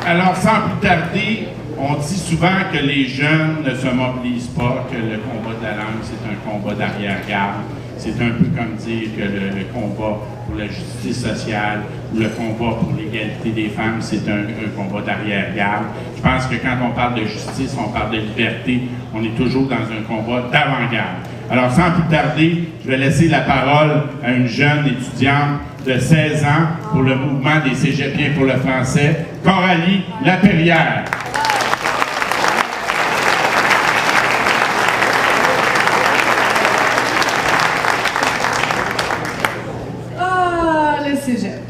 Alors, sans plus tarder, on dit souvent que les jeunes ne se mobilisent pas, que le combat de la langue, c'est un combat d'arrière-garde. C'est un peu comme dire que le combat pour la justice sociale ou le combat pour l'égalité des femmes, c'est un combat d'arrière-garde. Je pense que quand on parle de justice, on parle de liberté, on est toujours dans un combat d'avant-garde. Alors, sans plus tarder, je vais laisser la parole à une jeune étudiante de 16 ans pour le mouvement des Cégepiens pour le français, Coralie Lapérière. Cégep.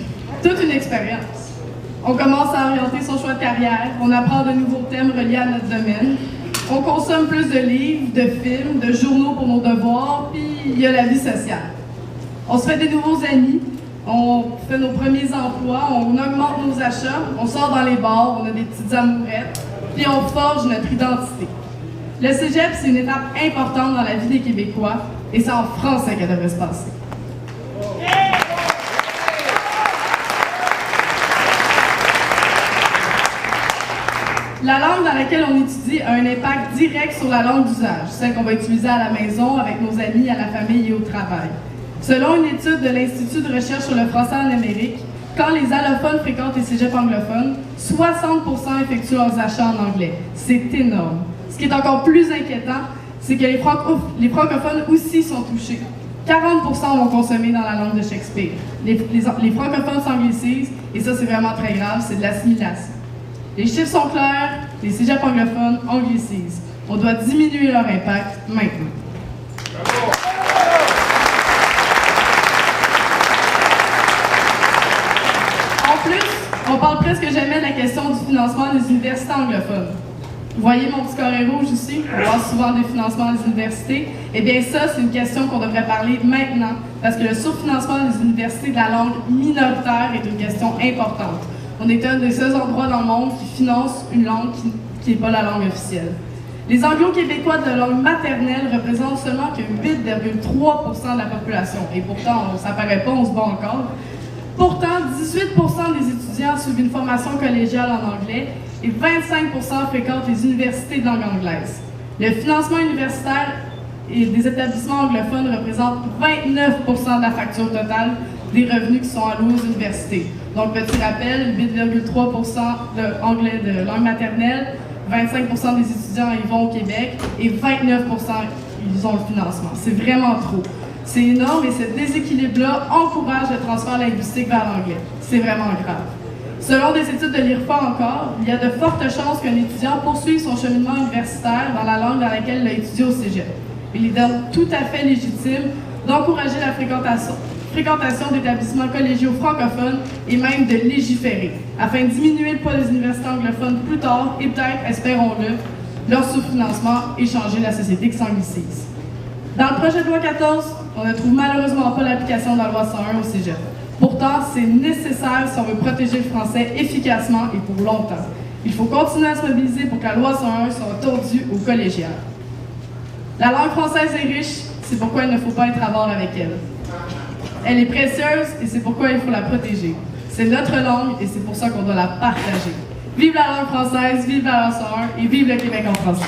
Toute une expérience. On commence à orienter son choix de carrière, on apprend de nouveaux thèmes reliés à notre domaine, on consomme plus de livres, de films, de journaux pour nos devoirs, puis il y a la vie sociale. On se fait des nouveaux amis, on fait nos premiers emplois, on augmente nos achats, on sort dans les bars, on a des petites amourettes, puis on forge notre identité. Le Cégep, c'est une étape importante dans la vie des Québécois, et c'est en français qu'elle devrait se passer. La langue dans laquelle on étudie a un impact direct sur la langue d'usage, celle qu'on va utiliser à la maison, avec nos amis, à la famille et au travail. Selon une étude de l'Institut de recherche sur le français en Amérique, quand les allophones fréquentent les cégeps anglophones, 60% effectuent leurs achats en anglais. C'est énorme. Ce qui est encore plus inquiétant, c'est que les francophones aussi sont touchés. 40% vont consommer dans la langue de Shakespeare. Les francophones s'anglicisent, et ça c'est vraiment très grave, c'est de l'assimilation. Les chiffres sont clairs, les cégeps anglophones anglicisent. On doit diminuer leur impact maintenant. En plus, on parle presque jamais de la question du financement des universités anglophones. Vous voyez mon petit carré rouge ici? On parle souvent des financements des universités. Eh bien ça, c'est une question qu'on devrait parler maintenant, parce que le surfinancement des universités de la langue minoritaire est une question importante. On est un des seuls endroits dans le monde qui finance une langue qui n'est pas la langue officielle. Les Anglo-Québécois de langue maternelle représentent seulement que 8,3% de la population. Et pourtant, ça paraît pas, on se bat encore. Pourtant, 18% des étudiants suivent une formation collégiale en anglais et 25% fréquentent les universités de langue anglaise. Le financement universitaire et des établissements anglophones représente 29% de la facture totale des revenus qui sont alloués aux universités. Donc, petit rappel, 8,3% d'anglais de langue maternelle, 25% des étudiants y vont au Québec et 29% ils ont le financement. C'est vraiment trop. C'est énorme et ce déséquilibre-là encourage le transfert linguistique vers l'anglais. C'est vraiment grave. Selon des études de l'IRFA encore, il y a de fortes chances qu'un étudiant poursuive son cheminement universitaire dans la langue dans laquelle il a étudié au cégep. Il est donc tout à fait légitime d'encourager la fréquentation d'établissements collégiaux francophones et même de légiférer, afin de diminuer le poids des universités anglophones plus tard et peut-être, espérons-le, leur sous-financement et changer la société qui s'anglicise. Dans le projet de loi 14, on ne trouve malheureusement pas l'application de la loi 101 au cégep. Pourtant, c'est nécessaire si on veut protéger le français efficacement et pour longtemps. Il faut continuer à se mobiliser pour que la loi 101 soit tordue au collégial. La langue française est riche, c'est pourquoi il ne faut pas être avare avec elle. Elle est précieuse et c'est pourquoi il faut la protéger. C'est notre langue et c'est pour ça qu'on doit la partager. Vive la langue française, vive la loi 101 et vive le Québec en français.